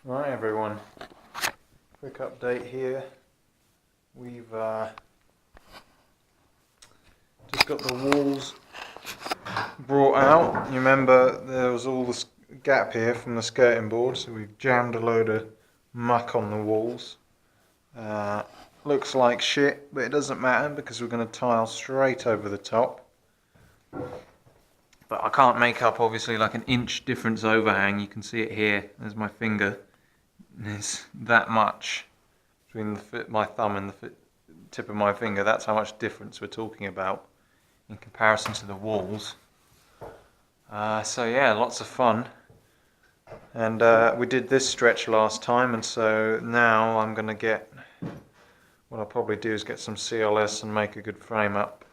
Right everyone, quick update here. We've just got the walls brought out. You remember there was all this gap here from the skirting board, so we've jammed a load of muck on the walls. Looks like shit, but it doesn't matter because we're going to tile straight over the top. But I can't make up obviously like an inch difference overhang. You can see it here, there's my finger. There's that much between my thumb and the tip of my finger. That's how much difference we're talking about in comparison to the walls. So yeah, lots of fun. And we did this stretch last time, and so now I'm going to get, what I'll probably do is get some CLS and make a good frame up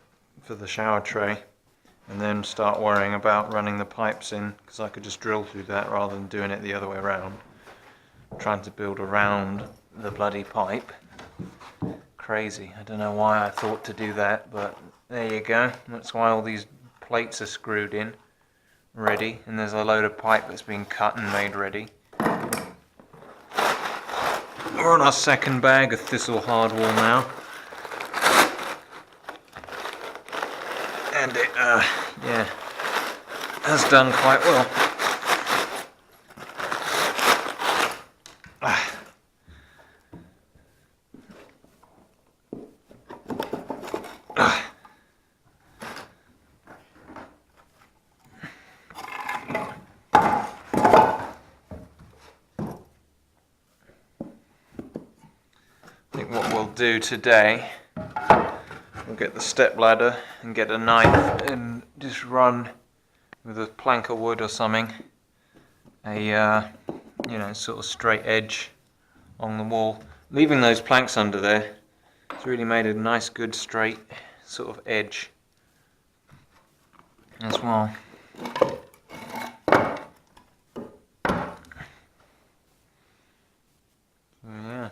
for the shower tray, and then start worrying about running the pipes in, because I could just drill through that rather than doing it the other way around. Trying to build around the bloody pipe. Crazy. I don't know why I thought to do that, but there you go. That's why all these plates are screwed in, ready, and there's a load of pipe that's been cut and made ready. We're on our second bag of thistle hardwall now. And it, yeah, has done quite well. I think what we'll do today, we'll get the step ladder and get a knife and just run with a plank of wood or something, a you know, sort of straight edge along the wall. Leaving those planks under there, it's really made a nice good straight sort of edge as well. Yeah.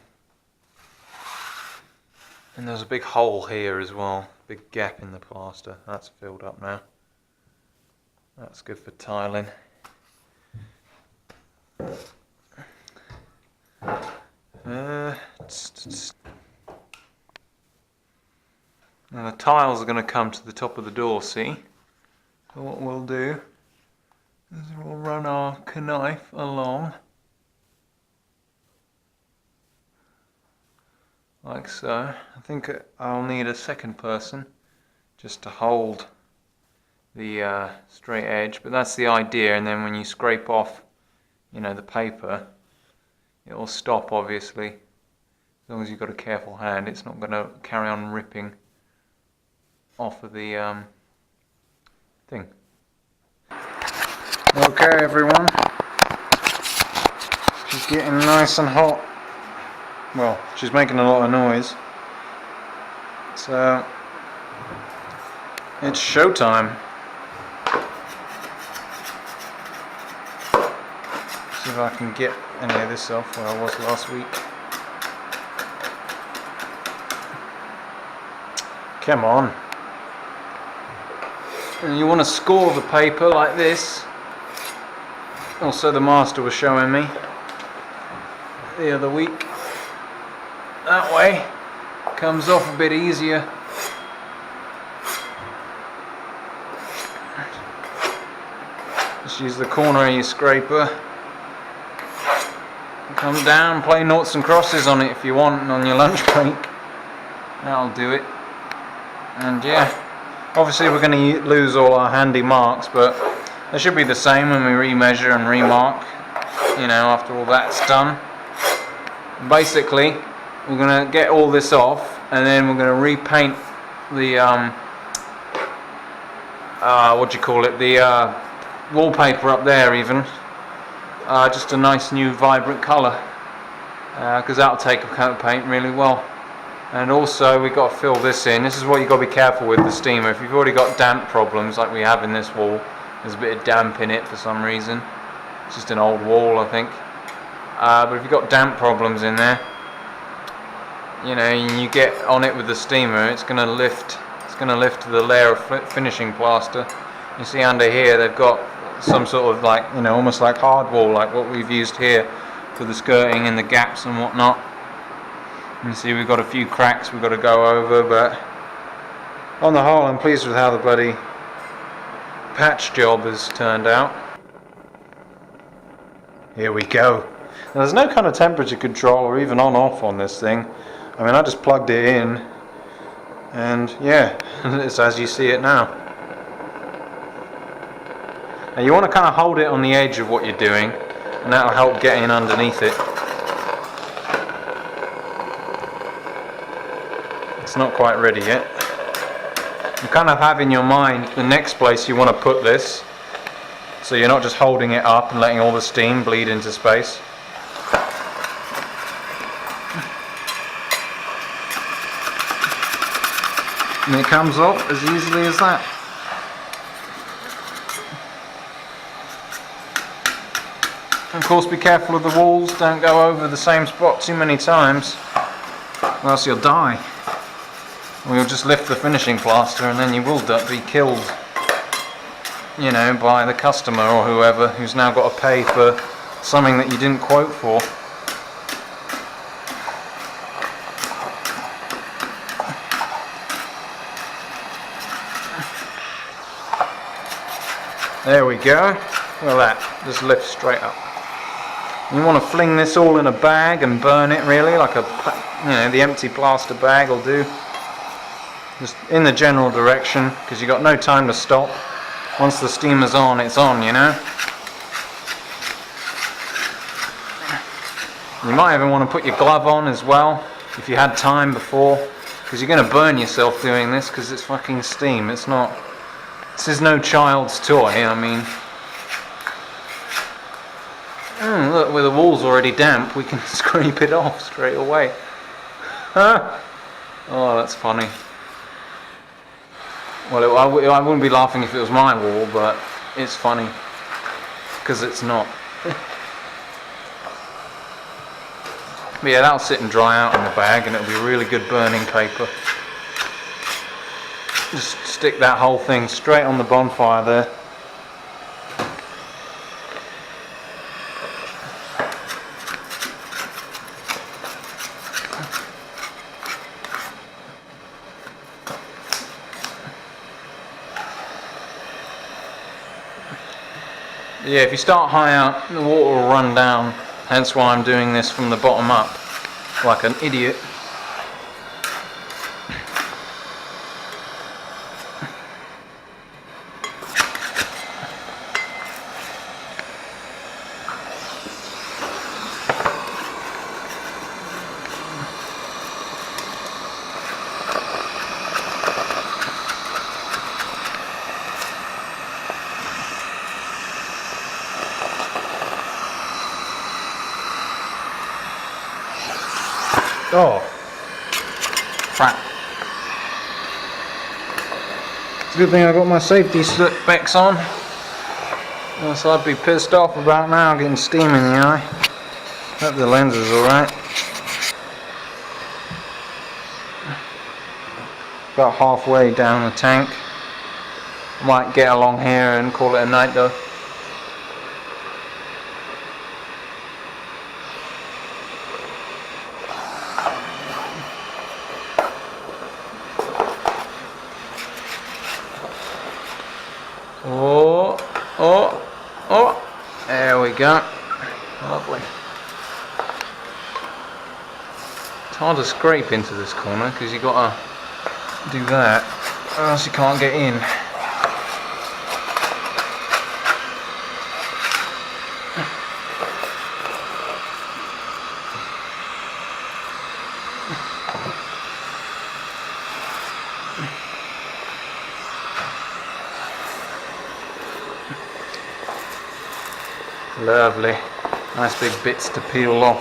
And there's a big hole here as well, big gap in the plaster. That's filled up now. That's good for tiling. Now the tiles are going to come to the top of the door, see? So what we'll do is we'll run our knife along like so. I think I'll need a second person just to hold the straight edge, but that's the idea. And then when you scrape off, you know, the paper, it will stop obviously. As long as you've got a careful hand, it's not going to carry on ripping off of the thing. Okay everyone, she's getting nice and hot. Well, she's making a lot of noise, so it's showtime. See if I can get any of this off where I was last week. Come on. And you want to score the paper like this. Also, the master was showing me the other week. That way, comes off a bit easier. Just use the corner of your scraper. Come down, play noughts and crosses on it if you want on your lunch break. That'll do it. And yeah, obviously we're going to lose all our handy marks, but they should be the same when we remeasure and remark, you know, after all that's done. Basically, we're going to get all this off, and then we're going to repaint the what do you call it, the wallpaper up there even, just a nice new vibrant colour, because that'll take a coat of paint really well. And also we've got to fill this in. This is what you've got to be careful with the steamer. If you've already got damp problems like we have in this wall, there's a bit of damp in it for some reason. It's just an old wall, I think. But if you've got damp problems in there, you know, and you get on it with the steamer, it's going to lift. It's going to lift the layer of finishing plaster. You see under here, they've got some sort of, like, you know, almost like hardwall, like what we've used here. for the skirting and the gaps and whatnot. You see we've got a few cracks we've got to go over, but on the whole I'm pleased with how the bloody patch job has turned out. Here we go. Now, there's no kind of temperature control or even on off on this thing. I mean, I just plugged it in and yeah, it's as you see it now. Now you want to kind of hold it on the edge of what you're doing, and that'll help get in underneath it. It's not quite ready yet. You kind of have in your mind the next place you want to put this, so you're not just holding it up and letting all the steam bleed into space. And it comes off as easily as that. Of course, be careful of the walls, don't go over the same spot too many times, or else you'll die. Or you'll just lift the finishing plaster and then you will be killed, you know, by the customer or whoever who's now got to pay for something that you didn't quote for. There we go. Look at that, just lifts straight up. You want to fling this all in a bag and burn it, really, like a, you know, the empty plaster bag will do. Just in the general direction, because you've got no time to stop. Once the steamer's on, it's on, you know. You might even want to put your glove on as well, if you had time before, because you're going to burn yourself doing this, because it's fucking steam. It's not, this is no child's toy, I mean. Look, with the wall's already damp, we can scrape it off straight away. Oh, that's funny. Well, I wouldn't be laughing if it was my wall, but it's funny, because it's not. But yeah, that'll sit and dry out in the bag, and it'll be really good burning paper. Just stick that whole thing straight on the bonfire there. Yeah, if you start high up, the water will run down, hence why I'm doing this from the bottom up, like an idiot. Oh, crap. It's a good thing I got my safety specs on, else I'd be pissed off about now getting steam in the eye. Hope the lens is alright. About halfway down the tank. Might get along here and call it a night though. Oh, there we go. Lovely. It's hard to scrape into this corner because you've got to do that, or else you can't get in. Lovely. Nice big bits to peel off.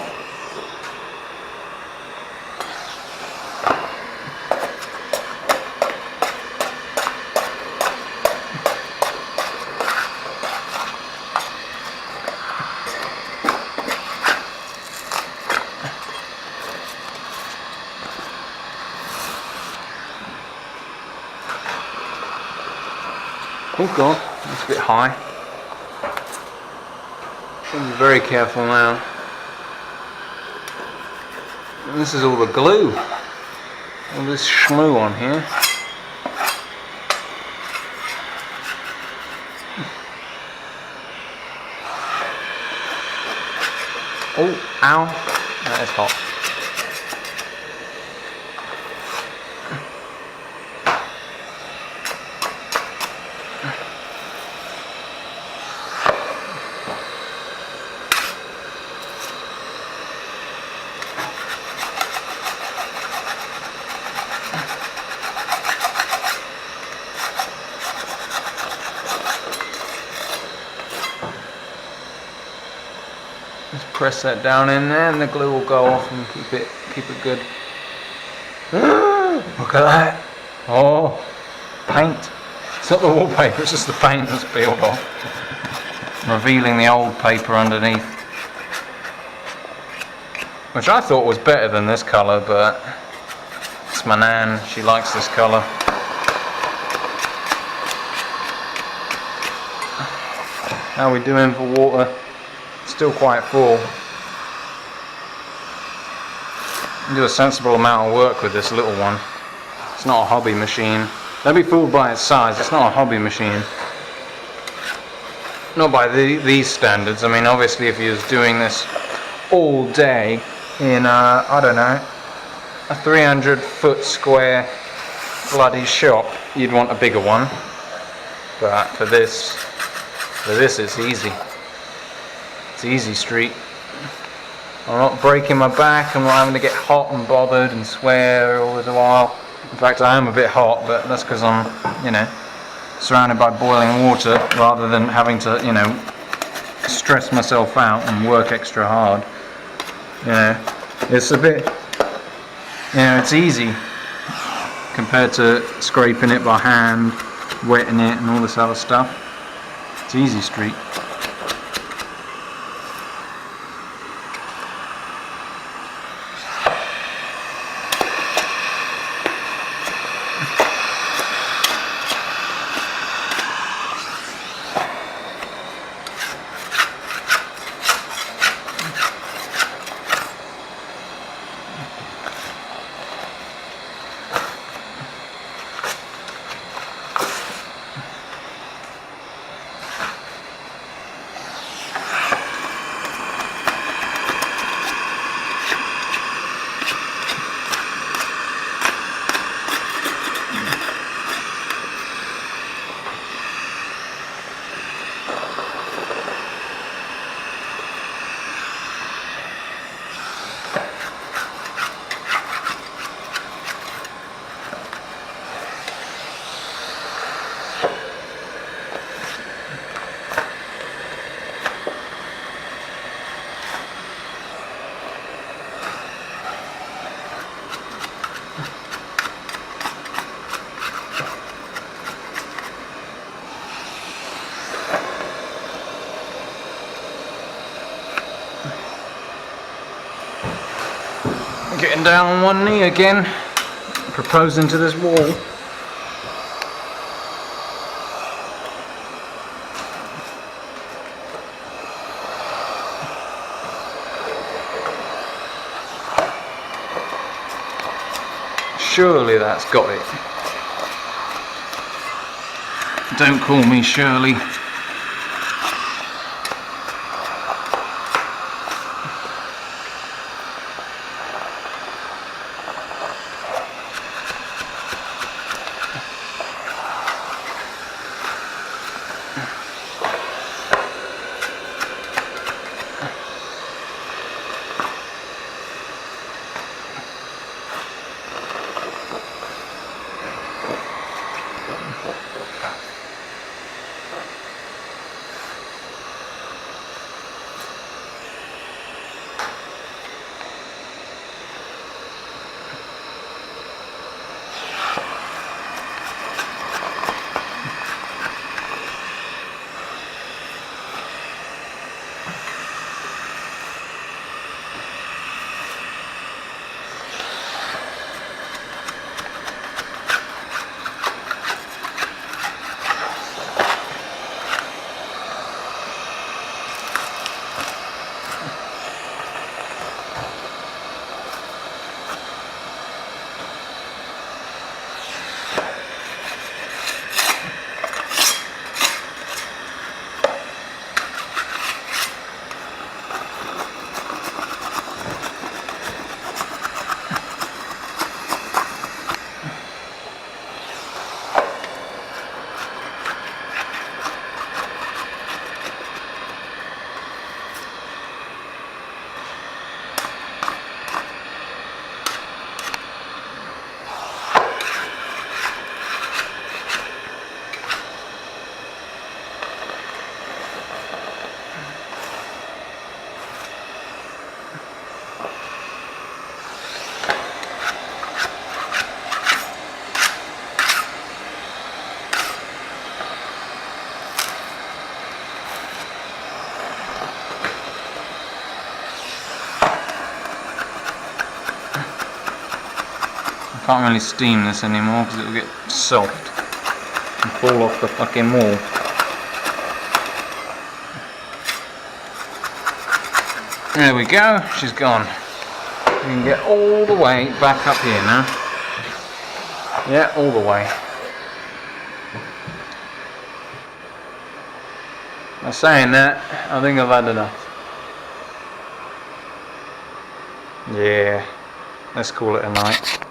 Oh god, that's a bit high. Be very careful now. And this is all the glue. All this schmoo on here. Oh, ow. That is hot. Just press that down in there and the glue will go off and keep it good. Look at that. Oh, paint. It's not the wallpaper, it's just the paint that's peeled off. Revealing the old paper underneath. Which I thought was better than this colour, but it's my nan, she likes this colour. How are we doing for water? Still quite full. Do a sensible amount of work with this little one. It's not a hobby machine. Don't be fooled by its size, it's not a hobby machine. Not by these standards. I mean, obviously if you was doing this all day in I don't know, a 300-foot square bloody shop, you'd want a bigger one. But for this it's easy. It's easy street. I'm not breaking my back, I'm not having to get hot and bothered and swear all the while. In fact, I am a bit hot, but that's because I'm, you know, surrounded by boiling water rather than having to, you know, stress myself out and work extra hard. You know, it's a bit, you know, it's easy compared to scraping it by hand, wetting it and all this other stuff. It's easy street. Getting down on one knee again, proposing to this wall. Surely that's got it. Don't call me Shirley. Can't really steam this anymore because it'll get soft and fall off the fucking wall. There we go, she's gone. You can get all the way back up here now. Yeah, all the way. Now saying that, I think I've had enough. Yeah, let's call it a night.